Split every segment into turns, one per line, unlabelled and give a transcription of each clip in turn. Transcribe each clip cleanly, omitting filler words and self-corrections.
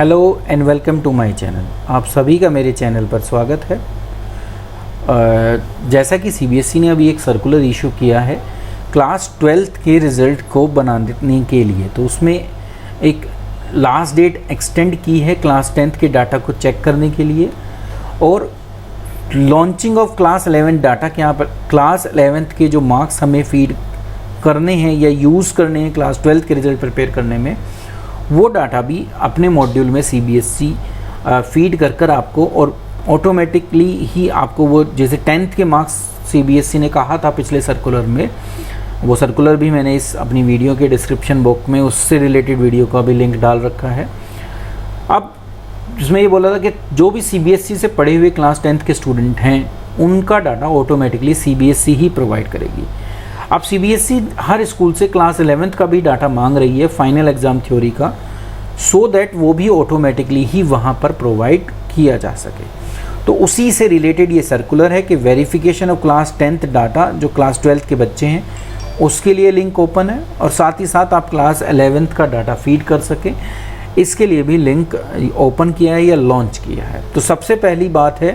Hello and welcome to my channel. आप सभी का मेरे चैनल पर स्वागत है। जैसा कि सीबीएसई ने अभी एक सर्कुलर इशू किया है क्लास 12th के रिज़ल्ट को बनाने के लिए, तो उसमें एक लास्ट डेट एक्सटेंड की है क्लास 10th के डाटा को चेक करने के लिए और लॉन्चिंग ऑफ क्लास 11 डाटा के यहाँ पर क्लास 11th के जो मार्क्स हमें फीड करने हैं या यूज़ करने हैं क्लास 12th के रिज़ल्ट प्रिपेयर करने में, वो डाटा भी अपने मॉड्यूल में सीबीएसई फीड कर आपको और ऑटोमेटिकली ही आपको वो जैसे 10th के मार्क्स सीबीएसई ने कहा था पिछले सर्कुलर में, वो सर्कुलर भी मैंने इस अपनी वीडियो के डिस्क्रिप्शन बॉक्स में उससे रिलेटेड वीडियो का भी लिंक डाल रखा है। अब जिसमें ये बोला था कि जो भी सीबीएसई से पढ़े हुए क्लास 10th के स्टूडेंट हैं उनका डाटा ऑटोमेटिकली सीबीएसई ही प्रोवाइड करेगी। अब सीबीएसई हर स्कूल से क्लास 11th का भी डाटा मांग रही है फाइनल एग्ज़ाम थ्योरी का, सो दैट वो भी ऑटोमेटिकली ही वहाँ पर प्रोवाइड किया जा सके। तो उसी से रिलेटेड ये सर्कुलर है कि verification of class 10th data जो क्लास 12th के बच्चे हैं उसके लिए लिंक ओपन है और साथ ही साथ आप क्लास 11th का डाटा फीड कर सकें, इसके लिए भी लिंक ओपन किया है या लॉन्च किया है। तो सबसे पहली बात है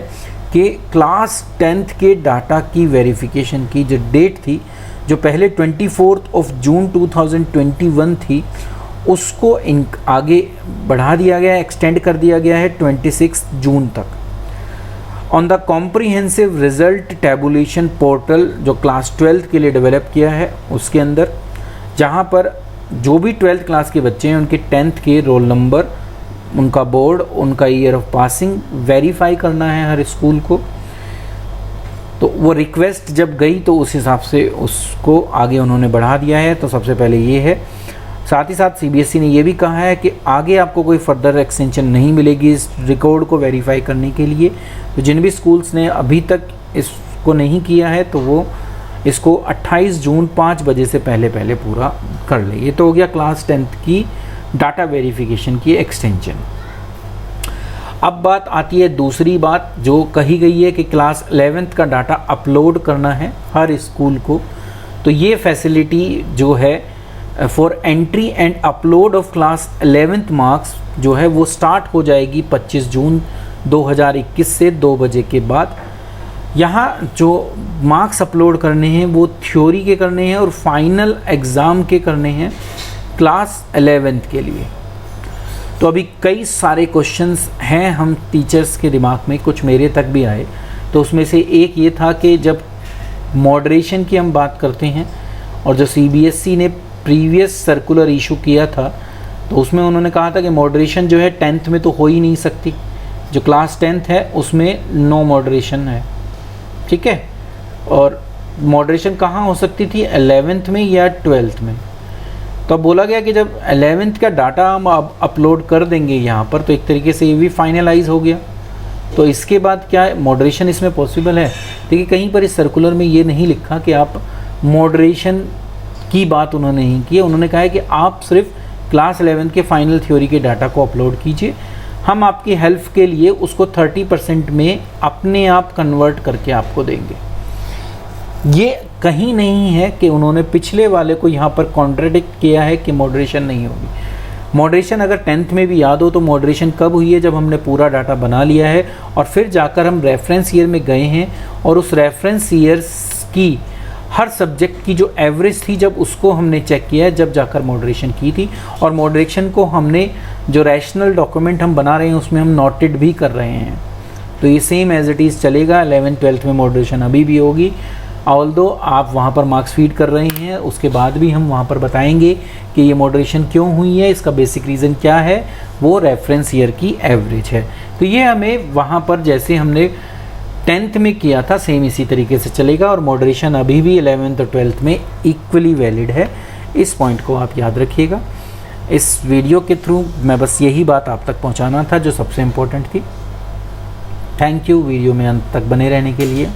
कि क्लास 10th के डाटा की वेरिफिकेशन की जो डेट थी, जो पहले 24 जून 2021 थी, उसको आगे बढ़ा दिया गया है, एक्सटेंड कर दिया गया है 26 जून तक। On the comprehensive result tabulation portal जो क्लास 12th के लिए डेवलप किया है उसके अंदर, जहाँ पर जो भी 12th क्लास के बच्चे हैं उनके 10th के रोल नंबर, उनका बोर्ड, उनका ईयर ऑफ पासिंग वेरीफाई करना है हर स्कूल को। तो वो रिक्वेस्ट जब गई तो उस हिसाब से उसको आगे उन्होंने बढ़ा दिया है। तो सबसे पहले ये है। साथ ही साथ सीबीएसई ने ये भी कहा है कि आगे आपको कोई फर्दर एक्सटेंशन नहीं मिलेगी इस रिकॉर्ड को वेरीफाई करने के लिए। तो जिन भी स्कूल्स ने अभी तक इसको नहीं किया है तो वो इसको 28 जून 5 बजे से पहले पूरा कर ले। ये तो हो गया क्लास 10th की डाटा वेरिफिकेशन की एक्सटेंशन। अब बात आती है दूसरी बात जो कही गई है कि क्लास 11th का डाटा अपलोड करना है हर स्कूल को। तो ये फैसिलिटी जो है for entry and upload of class 11th marks जो है वो स्टार्ट हो जाएगी 25 जून 2021 से 2 बजे के बाद। यहाँ जो मार्क्स अपलोड करने हैं वो थ्योरी के करने हैं और फाइनल एग्ज़ाम के करने हैं क्लास 11th के लिए। तो अभी कई सारे क्वेश्चंस हैं हम टीचर्स के दिमाग में, कुछ मेरे तक भी आए। तो उसमें से एक ये था कि जब मॉडरेशन की हम बात करते हैं और जो सीबीएसई ने प्रीवियस सर्कुलर इशू किया था तो उसमें उन्होंने कहा था कि मॉडरेशन जो है 10th में तो हो ही नहीं सकती। जो क्लास 10th है उसमें नो मॉडरेशन है, ठीक है। और मॉडरेशन कहाँ हो सकती थी, 11th में या 12th में। तो अब बोला गया कि जब 11th का डाटा हम अब अपलोड कर देंगे यहाँ पर तो एक तरीके से ये भी फाइनलाइज हो गया। तो इसके बाद क्या मॉडरेशन इसमें पॉसिबल है? देखिए कहीं पर इस सर्कुलर में ये नहीं लिखा कि आप मॉडरेशन की बात उन्होंने नहीं की है। उन्होंने कहा है कि आप सिर्फ क्लास 11th के फाइनल थ्योरी के डाटा को अपलोड कीजिए, हम आपकी हेल्प के लिए उसको 30% में अपने आप कन्वर्ट करके आपको देंगे। ये कहीं नहीं है कि उन्होंने पिछले वाले को यहाँ पर कॉन्ट्रडिक्ट किया है कि मॉडरेशन नहीं होगी। मॉडरेशन अगर 10th में भी याद हो तो मॉडरेशन कब हुई है, जब हमने पूरा डाटा बना लिया है और फिर जाकर हम रेफरेंस ईयर में गए हैं और उस रेफरेंस ईयर्स की हर सब्जेक्ट की जो एवरेज थी जब उसको हमने चेक किया है, जब जाकर मॉडरेशन की थी। और मॉडरेशन को हमने जो रैशनल डॉक्यूमेंट हम बना रहे हैं उसमें हम नोटेड भी कर रहे हैं। तो ये सेम एज इट इज़ चलेगा। 11th 12th में मॉडरेशन अभी भी होगी, ऑल्दो आप वहाँ पर मार्क्स फीड कर रहे हैं। उसके बाद भी हम वहाँ पर बताएंगे कि ये मॉडरेशन क्यों हुई है, इसका बेसिक रीज़न क्या है, वो रेफरेंस ईयर की एवरेज है। तो ये हमें वहाँ पर जैसे हमने 10th में किया था सेम इसी तरीके से चलेगा और मॉडरेशन अभी भी 11th और 12th में इक्वली वैलिड है। इस पॉइंट को आप याद रखिएगा। इस वीडियो के थ्रू मैं बस यही बात आप तक पहुँचाना था जो सबसे इम्पोर्टेंट थी। थैंक यू वीडियो में अंत तक बने रहने के लिए।